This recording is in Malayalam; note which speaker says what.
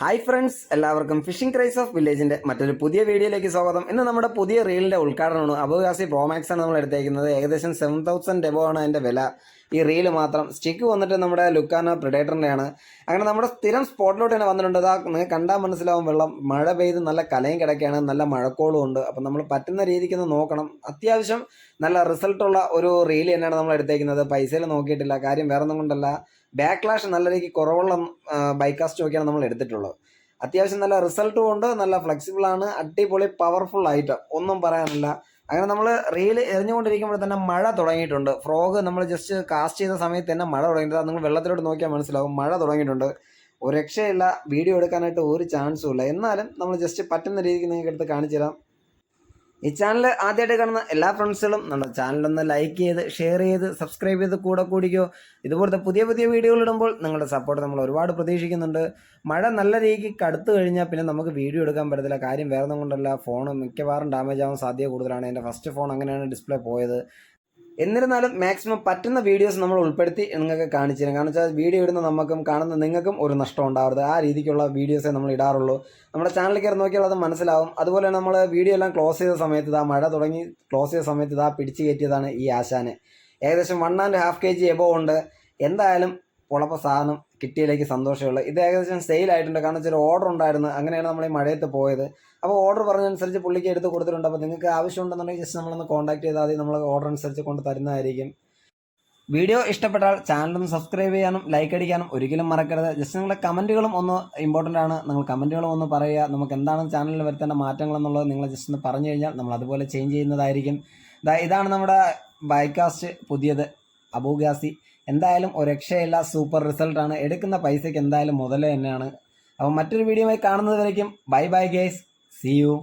Speaker 1: ഹായ് ഫ്രണ്ട്സ്, എല്ലാവർക്കും ഫിഷിംഗ് ക്രൈസ് ഓഫ് വില്ലേജിന്റെ മറ്റൊരു പുതിയ വീഡിയോയിലേക്ക് സ്വാഗതം. ഇന്ന് നമ്മുടെ പുതിയ റീലിന്റെ ഉദ്ഘാടനമാണ്. അബുഗാസി പ്രോമാക്സ് ആണ് നമ്മൾ എടുത്തേക്കുന്നത്. ഏകദേശം 7,000 എബോ ആണ് അതിന്റെ വില. ഈ റീല് മാത്രം. സ്റ്റിക്ക് വന്നിട്ട് നമ്മുടെ ലുക്കാന പ്രിഡേറ്ററിന്റെയാണ്. അങ്ങനെ നമ്മുടെ സ്ഥിരം സ്പോട്ടിലോട്ട് തന്നെ വന്നിട്ടുണ്ട്. അതാ നിങ്ങൾക്ക് കണ്ടാൽ മനസ്സിലാവും. വെള്ളം മഴ പെയ്ത് നല്ല കലയും കിടക്കുകയാണ്, നല്ല മഴക്കോളും ഉണ്ട്. അപ്പം നമ്മൾ പറ്റുന്ന രീതിക്ക് ഒന്ന് നോക്കണം. അത്യാവശ്യം നല്ല റിസൾട്ടുള്ള ഒരു റീല് തന്നെയാണ് നമ്മൾ എടുത്തേക്കുന്നത്. പൈസയിൽ നോക്കിയിട്ടില്ല. കാര്യം വേറെ ഒന്നും കൊണ്ടല്ല, ബാക്ക്ലാഷ് നല്ല രീതിക്ക് കുറവുള്ള ബൈക്കാസ്റ്റ് നോക്കിയാണ് നമ്മൾ എടുത്തിട്ടുള്ളത്. അത്യാവശ്യം നല്ല റിസൾട്ടും ഉണ്ട്, നല്ല ഫ്ലെക്സിബിൾ ആണ്, അടിപൊളി പവർഫുൾ ഐറ്റം, ഒന്നും പറയാനില്ല. അങ്ങനെ നമ്മൾ റീല് എറിഞ്ഞുകൊണ്ടിരിക്കുമ്പോൾ തന്നെ മഴ തുടങ്ങിയിട്ടുണ്ട്. ഫ്രോഗ് നമ്മൾ ജസ്റ്റ് കാസ്റ്റ് ചെയ്ത സമയത്ത് തന്നെ മഴ തുടങ്ങിയിട്ടുണ്ട്. നിങ്ങൾ വെള്ളത്തിലോട്ട് നോക്കിയാൽ മനസ്സിലാവും, മഴ തുടങ്ങിയിട്ടുണ്ട്. ഒരു രക്ഷയില്ല, വീഡിയോ എടുക്കാനായിട്ട് ഒരു ചാൻസും ഇല്ല. എന്നാലും നമ്മൾ ജസ്റ്റ് പറ്റുന്ന രീതിക്ക് നിങ്ങൾക്ക് എടുത്ത് കാണിച്ചു തരാം. ഈ ചാനൽ ആദ്യമായിട്ട് കാണുന്ന എല്ലാ ഫ്രണ്ട്സുകളും നമ്മുടെ ചാനലൊന്ന് ലൈക്ക് ചെയ്ത് ഷെയർ ചെയ്ത് സബ്സ്ക്രൈബ് ചെയ്ത് കൂടെ കൂടിക്കോ. ഇതുപോലത്തെ പുതിയ പുതിയ വീഡിയോകൾ ഇടുമ്പോൾ നിങ്ങളുടെ സപ്പോർട്ട് നമ്മൾ ഒരുപാട് പ്രതീക്ഷിക്കുന്നുണ്ട്. മഴ നല്ല രീതിക്ക് കടുത്തു കഴിഞ്ഞാൽ പിന്നെ നമുക്ക് വീഡിയോ എടുക്കാൻ പറ്റത്തില്ല. കാര്യം വേറെ ഒന്നും കൊണ്ടല്ല, ഫോൺ മിക്കവാറും ഡാമേജ് ആവാൻ സാധ്യത കൂടുതലാണ്. എൻ്റെ ഫസ്റ്റ് ഫോൺ അങ്ങനെയാണ് ഡിസ്പ്ലേ പോയത്. എന്നിരുന്നാലും മാക്സിമം പറ്റുന്ന വീഡിയോസ് നമ്മൾ ഉൾപ്പെടുത്തി നിങ്ങൾക്ക് കാണിച്ചു തരാം. കാരണം വെച്ചാൽ വീഡിയോ ഇടുന്ന നമുക്കും കാണുന്ന നിങ്ങൾക്കും ഒരു നഷ്ടം ഉണ്ടാവരുത്. ആ രീതിക്കുള്ള വീഡിയോസേ നമ്മൾ ഇടാറുള്ളൂ. നമ്മുടെ ചാനലിൽ കയറി നോക്കിയാൽ അത് മനസ്സിലാവും. അതുപോലെ നമ്മൾ വീഡിയോ എല്ലാം ക്ലോസ് ചെയ്ത സമയത്ത് ഇതാ മഴ തുടങ്ങി ക്ലോസ് ചെയ്ത സമയത്ത് ഇതാ പിടിച്ച് കയറ്റിയതാണ് ഈ ആശാനെ. ഏകദേശം 1.5 kg എബോ ഉണ്ട്. എന്തായാലും ഉളപ്പ സാധനം കിട്ടിയതിലേക്ക് സന്തോഷമുള്ളൂ. ഇത് ഏകദേശം സെയിലായിട്ടുണ്ട്. കാരണം വെച്ചാൽ ഓർഡർ ഉണ്ടായിരുന്നു. അങ്ങനെയാണ് നമ്മൾ ഈ മഴയത്ത് പോയത്. അപ്പോൾ ഓർഡർ പറഞ്ഞതനുസരിച്ച് പുള്ളിക്ക് എടുത്ത് കൊടുത്തിട്ടുണ്ട്. അപ്പോൾ നിങ്ങൾക്ക് ആവശ്യമുണ്ടെന്നുണ്ടെങ്കിൽ ജസ്റ്റ് നമ്മളൊന്ന് കോൺടാക്ട് ചെയ്താൽ മതി. നമ്മൾ ഓർഡർ അനുസരിച്ച് കൊണ്ട് തരുന്നതായിരിക്കും. വീഡിയോ ഇഷ്ടപ്പെട്ടാൽ ചാനലൊന്ന് സബ്സ്ക്രൈബ് ചെയ്യാനും ലൈക്ക് അടിക്കാനും ഒരിക്കലും മറക്കരുത്. ജസ്റ്റ് നിങ്ങളുടെ കമൻറ്റുകളും ഒന്ന് ഇമ്പോർട്ടൻ്റ് ആണ്. നിങ്ങൾ കമൻറ്റുകളും ഒന്ന് പറയുക. നമുക്ക് എന്താണ് ചാനലിൽ വരുത്തേണ്ട മാറ്റങ്ങൾ എന്നുള്ളത് നിങ്ങൾ ജസ്റ്റ് ഒന്ന് പറഞ്ഞു കഴിഞ്ഞാൽ നമ്മൾ അതുപോലെ ചേഞ്ച് ചെയ്യുന്നതായിരിക്കും. ഇതാണ് നമ്മുടെ ബൈക്കാസ്റ്റ് പുതിയത് അബുഗാസി. എന്തായാലും ഒരു രക്ഷയില്ല, സൂപ്പർ റിസൾട്ടാണ്. എടുക്കുന്ന പൈസയ്ക്ക് എന്തായാലും മുതലേ തന്നെയാണ്. അപ്പോൾ മറ്റൊരു വീഡിയോയുമായി കാണുന്നത് വരയ്ക്കും bye bye guys, see U.